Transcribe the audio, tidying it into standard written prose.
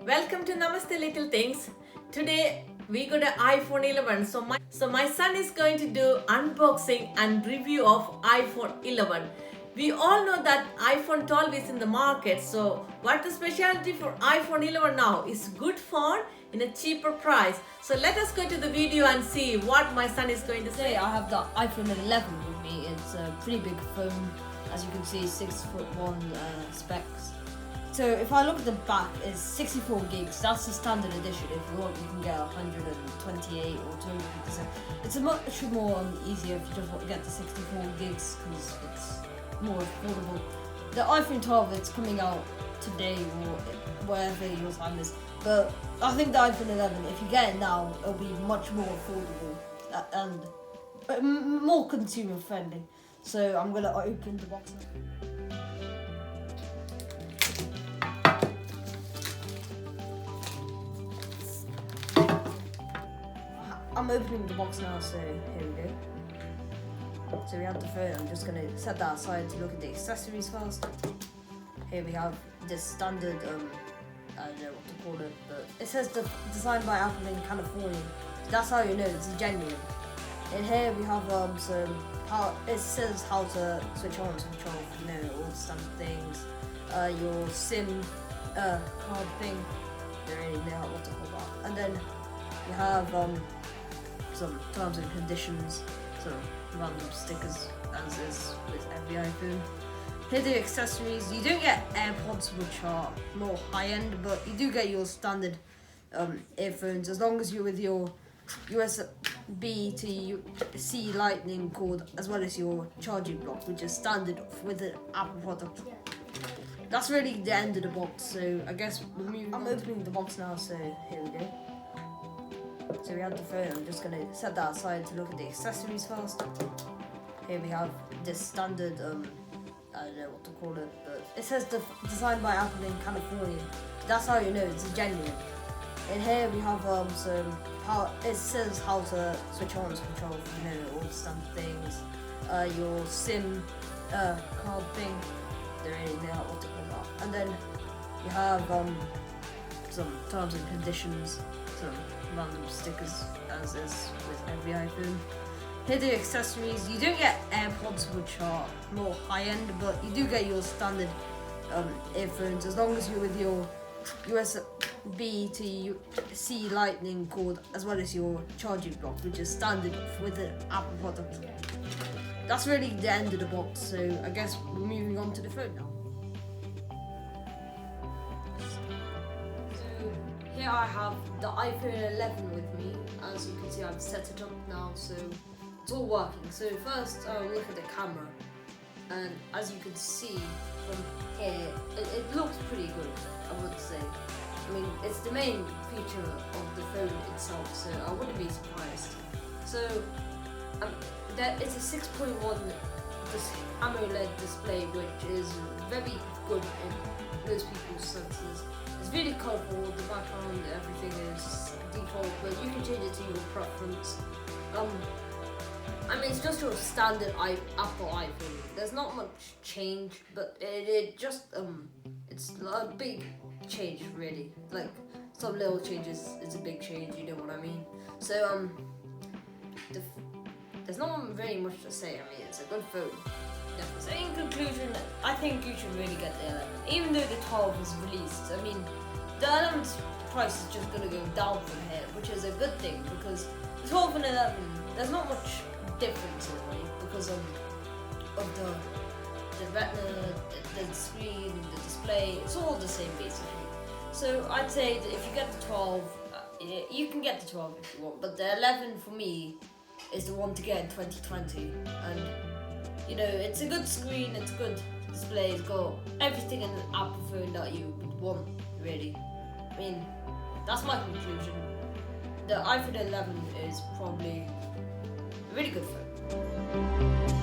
Welcome to Namaste Little Things. Today we got an iPhone 11. So my son is going to do unboxing and review of iPhone 11. We all know that iPhone 12 is in the market. So what the specialty for iPhone 11 now is good phone in a cheaper price. So let us go to the video and see what my son is going to say. Today I have the iPhone 11 with me. It's a pretty big phone, as you can see, 6'1" specs. So if I look at the back, it's 64 gigs. That's the standard edition. If you want, you can get 128 or 256. It's a much more easier if you just want to get the 64 gigs because it's more affordable. The iPhone 12, it's coming out today or wherever your time is. But I think the iPhone 11, if you get it now, it'll be much more affordable and more consumer friendly. So I'm gonna open the box now. I'm opening the box now, so here we go. So we have the phone. I'm just gonna set that aside to look at the accessories first. Here we have this standard, I don't know what to call it, but it says designed by Apple in California. That's how you know it's genuine. In here we have it says how to switch on, switch off, all the standard things. Your SIM card thing. I don't really know what to call that. And then you have some terms and conditions, some random stickers, as is with every iPhone. Here are the accessories. You don't get AirPods, which are more high-end, but you do get your standard earphones, as long as you're with your USB to C Lightning cord, as well as your charging block, which is standard with an Apple product. That's really the end of the box, so I guess I'm opening the box now, so here we go. So we have the phone. I'm just gonna set that aside to look at the accessories first. Here we have this standard, I don't know what to call it, but it says designed by Apple in California. That's how you know it's genuine. In here we have it says how to switch on, switch off, all the standard things. Your SIM card thing. I don't really know what to call that. And then you have some terms and conditions, some random stickers, as is with every iPhone. Here are the accessories. You don't get AirPods, which are more high-end, but you do get your standard earphones, as long as you're with your USB to C Lightning cord, as well as your charging block, which is standard with an Apple product. That's really the end of the box, so I guess we're moving on to the phone now. Here I have the iPhone 11 with me. As you can see, I've set it up now, so it's all working. So first, I'll look at the camera, and as you can see from here, it looks pretty good, I would say. I mean, it's the main feature of the phone itself, so I wouldn't be surprised. So there is a 6.1 AMOLED display, which is very good in most people's senses. It's really colourful, the background, everything is default, but you can change it to your preference. I mean, it's just your standard Apple iPhone. There's not much change, but it just it's a big change, really. Like some little changes, it's a big change. You know what I mean? So there's not very much to say. I mean, it's a good phone. So in conclusion, I think you should really get the 11, even though the 12 was released. I mean, the 11's price is just going to go down from here, which is a good thing, because the 12 and 11, there's not much difference in a way, because of the retina, the screen, the display, it's all the same basically. So I'd say that if you get the 12, you can get the 12 if you want, but the 11 for me is the one to get in 2020, and it's a good screen, it's a good display, it's got everything in an Apple phone that you would want, really. I mean, that's my conclusion. The iPhone 11 is probably a really good phone.